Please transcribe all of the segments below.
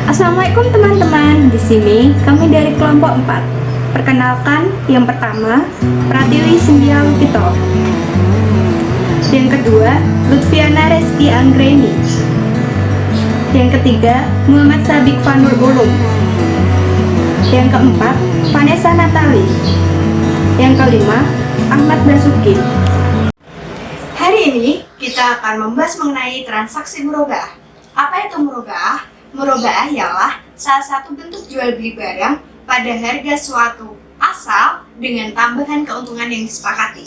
Assalamualaikum teman-teman. Di sini kami dari kelompok 4. Perkenalkan, yang pertama Pratiwi Sindia Lupito. Yang kedua, Lutfiana Reski Anggreni. Yang ketiga, Muhammad Sabik Fanul Ulum. Yang keempat, Vanessa Natali. Yang kelima, Ahmad Basuki. Hari ini kita akan membahas mengenai transaksi muraba'ah. Apa itu muraba'ah? Muraba'ah ialah salah satu bentuk jual beli barang pada harga suatu asal dengan tambahan keuntungan yang disepakati.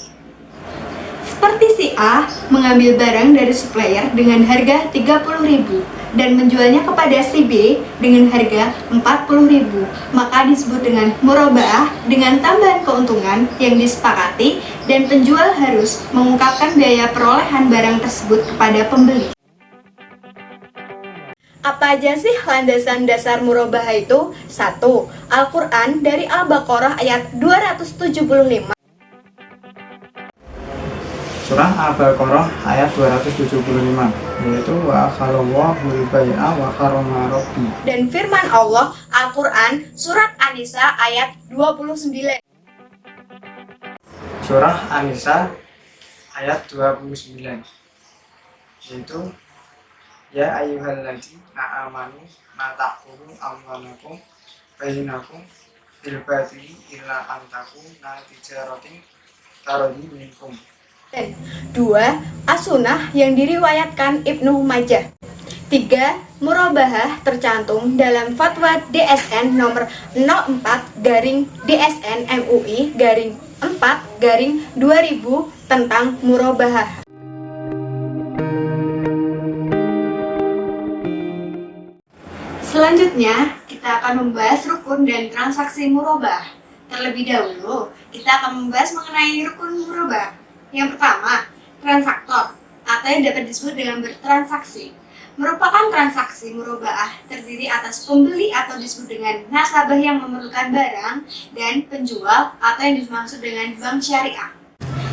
Seperti si A mengambil barang dari supplier dengan harga 30.000 dan menjualnya kepada si B dengan harga 40.000, maka disebut dengan muraba'ah dengan tambahan keuntungan yang disepakati dan penjual harus mengungkapkan biaya perolehan barang tersebut kepada pembeli. Apa aja sih landasan dasar muraba'ah itu? 1. Al-Quran dari Al-Baqarah ayat 275. Surah Al-Baqarah ayat 275, yaitu wa akhalallahu al-bai'a wa harrama rabbi. Dan firman Allah Al-Quran surat An-Nisa ayat 29. Surah An-Nisa ayat 29, yaitu ya ayyuhalladzina amanu la ta'kulu amwalakum bainakum bil batili illa an takuna tijaratin taradin minkum. Dan 2. As-Sunnah yang diriwayatkan Ibnu Majah. 3. Muraba'ah tercantum dalam fatwa DSN nomor 04/DSN MUI /4/2000 tentang muraba'ah. Selanjutnya, kita akan membahas rukun dan transaksi muraba'ah. Terlebih dahulu, kita akan membahas mengenai rukun muraba'ah. Yang pertama, transaktor atau yang dapat disebut dengan bertransaksi. Merupakan transaksi muraba'ah terdiri atas pembeli atau disebut dengan nasabah yang memerlukan barang dan penjual atau yang dimaksud dengan bank syariah.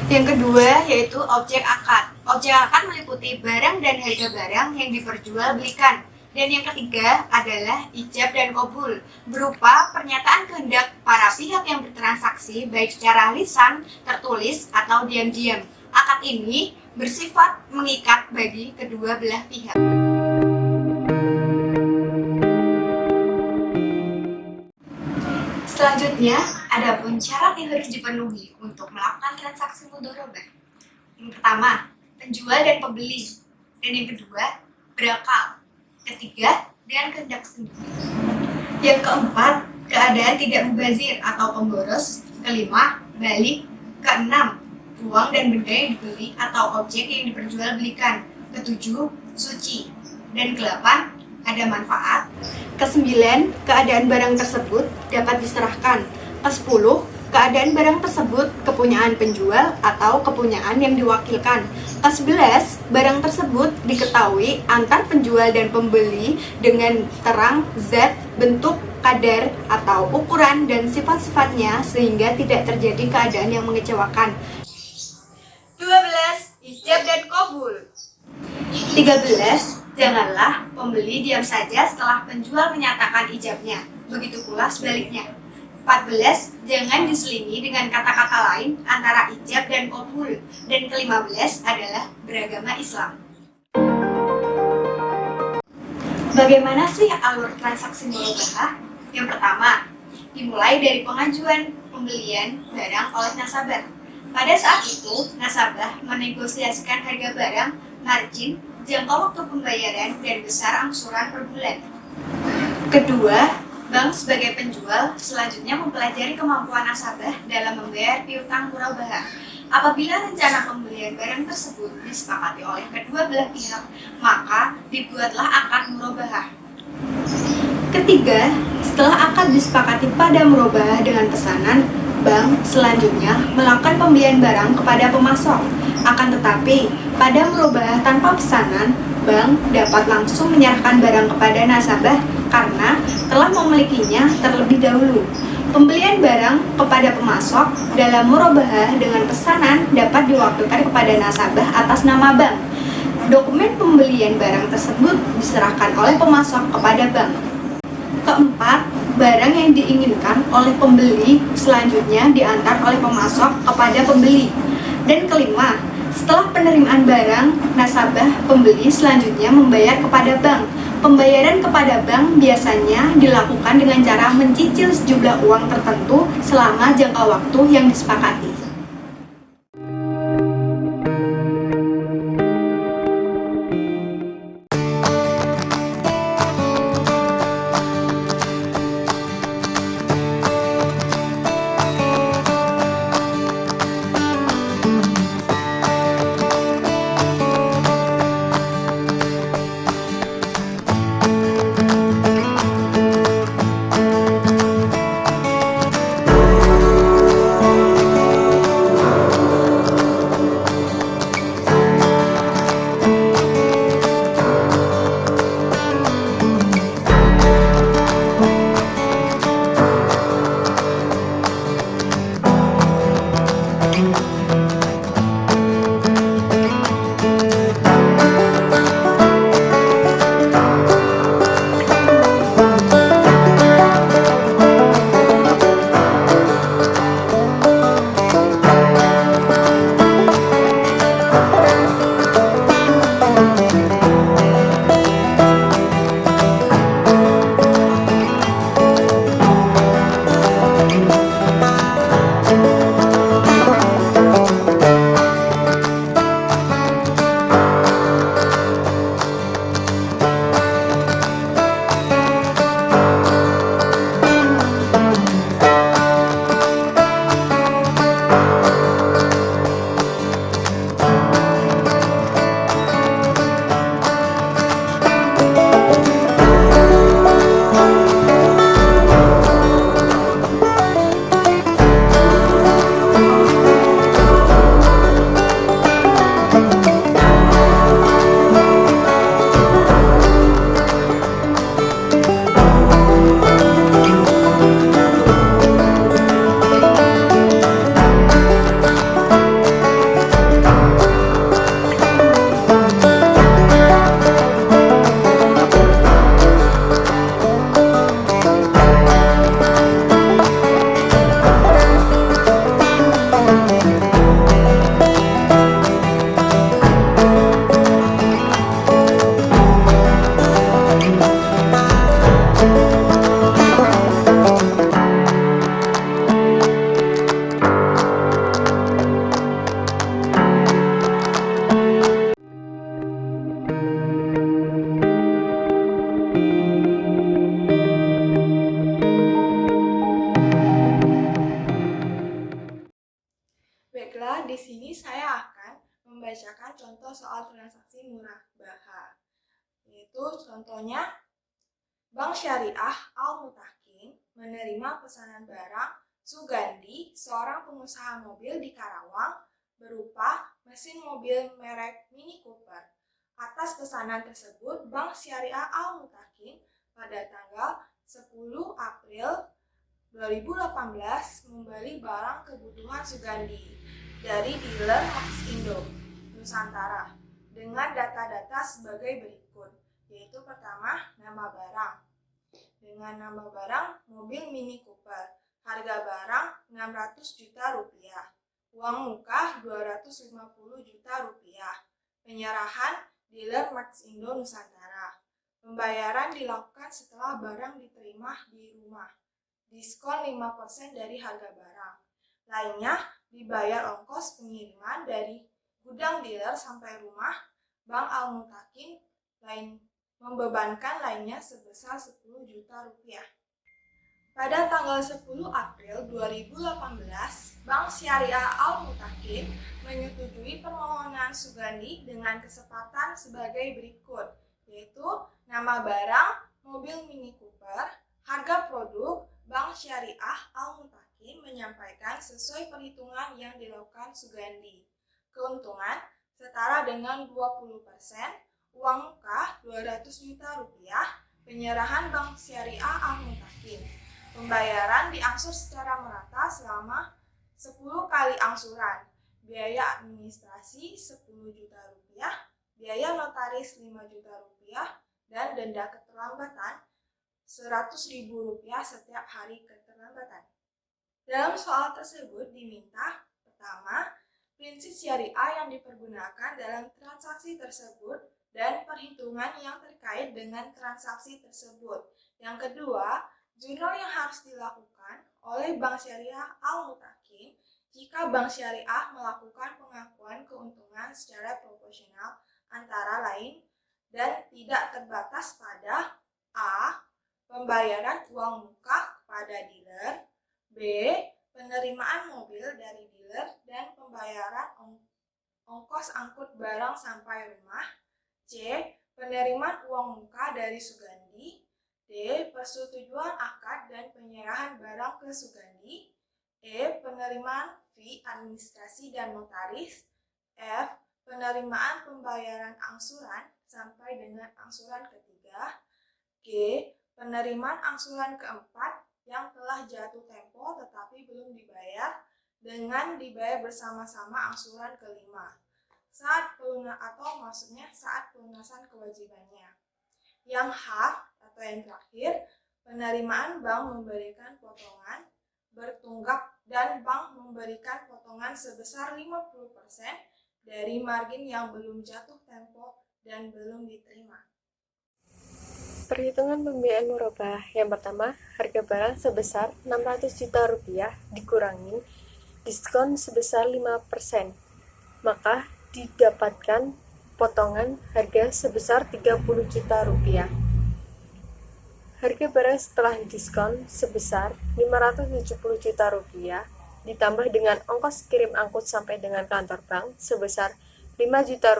Yang kedua yaitu objek akad. Objek akad meliputi barang dan harga barang yang diperjualbelikan. Dan yang ketiga adalah ijab dan qabul, berupa pernyataan kehendak para pihak yang bertransaksi baik secara lisan, tertulis, atau diam-diam. Akad ini bersifat mengikat bagi kedua belah pihak. Selanjutnya, ada pun syarat yang harus dipenuhi untuk melakukan transaksi mudharabah. Yang pertama, penjual dan pembeli. Dan yang kedua, berakal. Ketiga, dengan kehendak sendiri. Yang keempat, keadaan tidak mubazir atau pemboros. Kelima, balik. Keenam, uang dan benda yang dibeli atau objek yang diperjualbelikan. Ketujuh, suci. Dan kedelapan, ada manfaat. Kesembilan, keadaan barang tersebut dapat diserahkan. Kesepuluh, keadaan barang tersebut kepunyaan penjual atau kepunyaan yang diwakilkan. Ke-11, barang tersebut diketahui antar penjual dan pembeli dengan terang zat, bentuk, kadar, atau ukuran dan sifat-sifatnya sehingga tidak terjadi keadaan yang mengecewakan. 12. Ijab dan qabul. 13. Janganlah pembeli diam saja setelah penjual menyatakan ijabnya. Begitu pula sebaliknya. 14. Jangan diselingi dengan kata-kata lain antara ijab dan qabul. Dan ke-15 adalah beragama Islam. Bagaimana sih alur transaksi muraba'ah? Yang pertama, dimulai dari pengajuan pembelian barang oleh nasabah. Pada saat itu, nasabah menegosiasikan harga barang, margin, jangka waktu pembayaran, dan besar angsuran per bulan. Kedua, bank sebagai penjual selanjutnya mempelajari kemampuan nasabah dalam membayar piutang muraba'ah. Apabila rencana pembelian barang tersebut disepakati oleh kedua belah pihak, maka dibuatlah akad muraba'ah. Ketiga, setelah akad disepakati pada muraba'ah dengan pesanan, bank selanjutnya melakukan pembelian barang kepada pemasok. Akan tetapi, pada muraba'ah tanpa pesanan, bank dapat langsung menyerahkan barang kepada nasabah karena telah memilikinya terlebih dahulu. Pembelian barang kepada pemasok dalam muraba'ah dengan pesanan dapat diwakilkan kepada nasabah atas nama bank. Dokumen pembelian barang tersebut diserahkan oleh pemasok kepada bank. Keempat, barang yang diinginkan oleh pembeli selanjutnya diantar oleh pemasok kepada pembeli. Dan kelima, setelah penerimaan barang, nasabah pembeli selanjutnya membayar kepada bank. Pembayaran kepada bank biasanya dilakukan dengan cara mencicil sejumlah uang tertentu selama jangka waktu yang disepakati. Baiklah, di sini saya akan membacakan contoh soal transaksi murabahah. Yaitu contohnya, Bank Syariah Al-Mutakin menerima pesanan barang Sugandi, seorang pengusaha mobil di Karawang, berupa mesin mobil merek Mini Cooper. Atas pesanan tersebut, Bank Syariah Al-Mutakin pada tanggal 10 April 2018 membeli barang kebutuhan Sugandi dari dealer Maxindo Nusantara dengan data-data sebagai berikut, yaitu pertama, nama barang. Dengan nama barang mobil Mini Cooper, harga barang 600 juta rupiah, uang muka 250 juta rupiah, penyerahan dealer Maxindo Nusantara. Pembayaran dilakukan setelah barang diterima di rumah, diskon 5% dari harga barang. Lainnya dibayar ongkos pengiriman dari gudang dealer sampai rumah. Bank Al-Mutakin membebankan lainnya sebesar 10 juta rupiah. Pada tanggal 10 April 2018, Bank Syariah Al-Mutakin menyetujui permohonan Sugandi dengan kesepakatan sebagai berikut, yaitu nama barang mobil Mini Cooper, harga produk. Bank Syariah Al-Mutakin menyampaikan sesuai perhitungan yang dilakukan Sugandi. Keuntungan setara dengan 20%, uang muka 200 juta rupiah, penyerahan Bank Syariah Al-Mutakin. Pembayaran diangsur secara merata selama 10 kali angsuran. Biaya administrasi 10 juta rupiah, biaya notaris 5 juta rupiah, dan denda keterlambatan Rp100.000 setiap hari keterlambatan. Dalam soal tersebut diminta, pertama, prinsip syariah yang dipergunakan dalam transaksi tersebut dan perhitungan yang terkait dengan transaksi tersebut. Yang kedua, jurnal yang harus dilakukan oleh Bank Syariah Al-Mutakin jika Bank Syariah melakukan pengakuan keuntungan secara proporsional antara lain dan tidak terbatas pada A. Pembayaran uang muka kepada dealer, B. Penerimaan mobil dari dealer dan pembayaran ongkos angkut barang sampai rumah, C. Penerimaan uang muka dari Sugandi, D. Persetujuan akad dan penyerahan barang ke Sugandi, E. Penerimaan fee administrasi dan notaris, F. Penerimaan pembayaran angsuran sampai dengan angsuran ketiga, G. Penerimaan angsuran keempat yang telah jatuh tempo tetapi belum dibayar dengan dibayar bersama-sama angsuran kelima saat pelunasan kewajibannya. Yang H atau yang terakhir, penerimaan bank memberikan potongan bertunggak dan bank memberikan potongan sebesar 50% dari margin yang belum jatuh tempo dan belum diterima. Perhitungan pembiayaan murabah. Yang pertama, harga barang sebesar Rp600 juta dikurangi diskon sebesar 5%, maka didapatkan potongan harga sebesar Rp30 juta. Harga barang setelah diskon sebesar Rp570 juta ditambah dengan ongkos kirim angkut sampai dengan kantor bank sebesar Rp5 juta,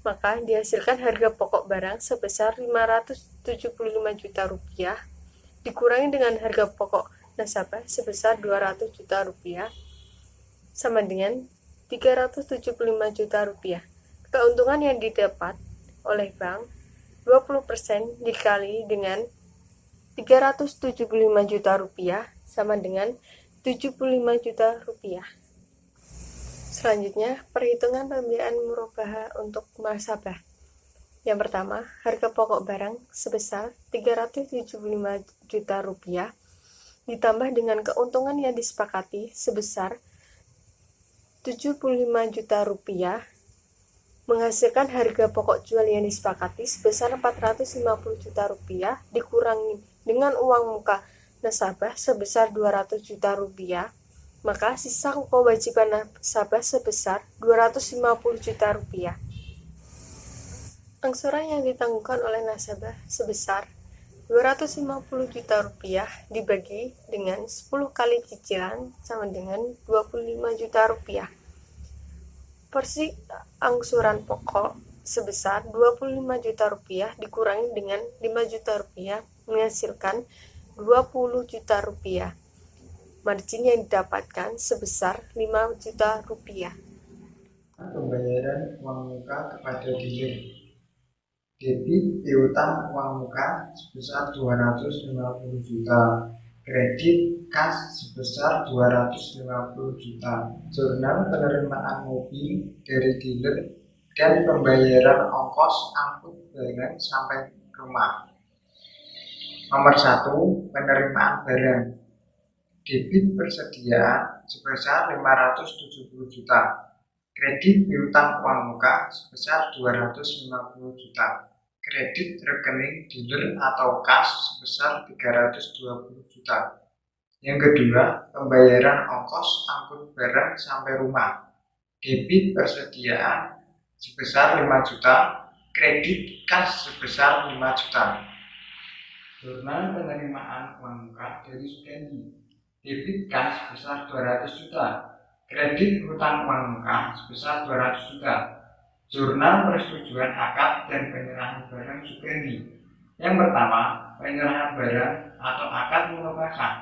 maka dihasilkan harga pokok barang sebesar Rp575 juta dikurangi dengan harga pokok nasabah sebesar Rp200 juta sama dengan Rp375 juta. Keuntungan yang didapat oleh bank 20% dikali dengan Rp375 juta sama dengan Rp75 juta. Selanjutnya, perhitungan pembiayaan murabah untuk nasabah. Yang pertama, harga pokok barang sebesar Rp375 juta ditambah dengan keuntungan yang disepakati sebesar Rp75 juta menghasilkan harga pokok jual yang disepakati sebesar Rp450 juta dikurangi dengan uang muka nasabah sebesar Rp200 juta, maka sisa kewajiban nasabah sebesar Rp250 juta. Angsuran yang ditangguhkan oleh nasabah sebesar Rp250 juta dibagi dengan 10 kali cicilan sama dengan Rp25 juta. Porsi angsuran pokok sebesar Rp25 juta dikurangi dengan Rp5 juta menghasilkan Rp20 juta. Margin yang didapatkan sebesar Rp5 juta. Pembayaran uang muka kepada dealer. Debit piutang uang muka sebesar Rp250 juta. Kredit kas sebesar Rp250 juta. Jurnal penerimaan mobil dari dealer dan pembayaran ongkos angkut barang sampai rumah. Nomor 1. Penerimaan barang. Debit persediaan sebesar Rp570 juta. Kredit piutang uang muka sebesar Rp250 juta. Kredit rekening dealer atau kas sebesar Rp320 juta. Yang kedua, pembayaran ongkos angkut barang sampai rumah. Debit persediaan sebesar Rp5 juta. Kredit kas sebesar Rp5 juta. Jurnal penerimaan uang muka dari Sugandi. Debit kas sebesar Rp200 juta. Kredit hutang uang muka sebesar Rp200 juta. Jurnal persetujuan akad dan penyerahan barang Sugandi. Yang pertama, penyerahan barang atau akad murabahah.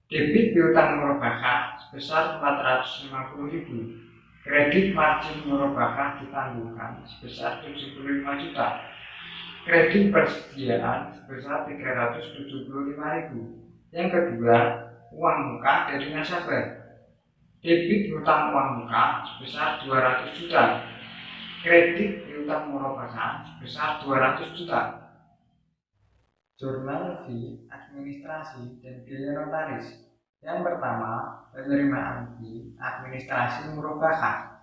Debit piutang murabahah sebesar Rp450.000. Kredit margin murabahah ditangguhkan sebesar Rp75 juta. Kredit persediaan sebesar Rp375.000. Yang kedua, uang muka dari nasabah. Debit hutang uang muka sebesar Rp200 juta. Kredit piutang murabahah sebesar Rp200 juta. jurnal fee, administrasi, dan biaya notaris. Yang pertama, penerimaan fee, administrasi murabahah.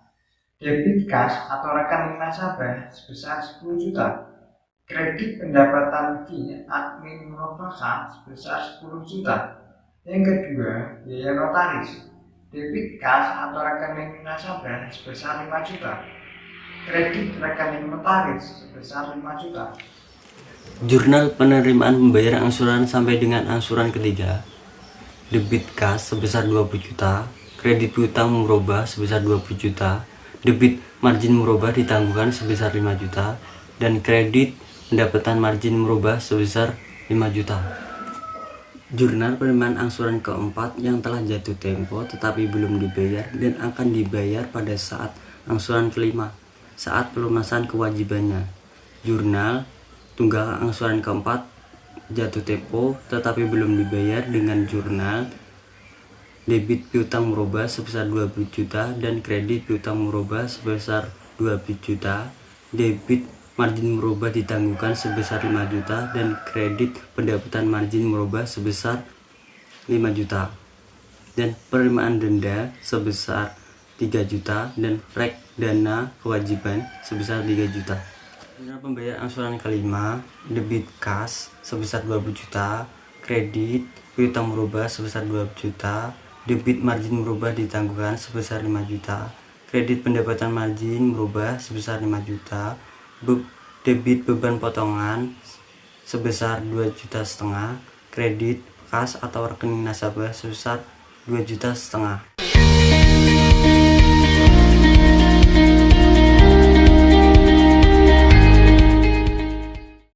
Debit kas atau rekening nasabah sebesar 10 juta. Kredit pendapatan fee admin murabahah sebesar 10 juta. Yang kedua, biaya notaris. Debit kas atau rekening nasabah sebesar 5 juta. Kredit rekening notaris sebesar 5 juta. Jurnal penerimaan pembayaran angsuran sampai dengan angsuran ketiga. Debit kas sebesar 20 juta, kredit piutang murabah sebesar 20 juta, debit margin murabah ditangguhkan sebesar 5 juta, dan kredit pendapatan margin murabah sebesar 5 juta. Jurnal penerimaan angsuran keempat yang telah jatuh tempo tetapi belum dibayar dan akan dibayar pada saat angsuran kelima, saat pelunasan kewajibannya. Jurnal tunggakan angsuran keempat jatuh tempo tetapi belum dibayar dengan jurnal debit piutang murabah sebesar 20 juta dan kredit piutang murabah sebesar 20 juta, debit margin murabah ditangguhkan sebesar 5 juta dan kredit pendapatan margin murabah sebesar 5 juta, dan penerimaan denda sebesar 3 juta dan rekdana kewajiban sebesar 3 juta. Jurnal pembayaran angsuran kelima, debit kas sebesar 20 juta, kredit piutang murabah sebesar 20 juta, debit margin murabah ditangguhkan sebesar 5 juta, kredit pendapatan margin murabah sebesar 5 juta, debit beban potongan sebesar 2,5 juta, kredit kas atau rekening nasabah sebesar 2,5 juta.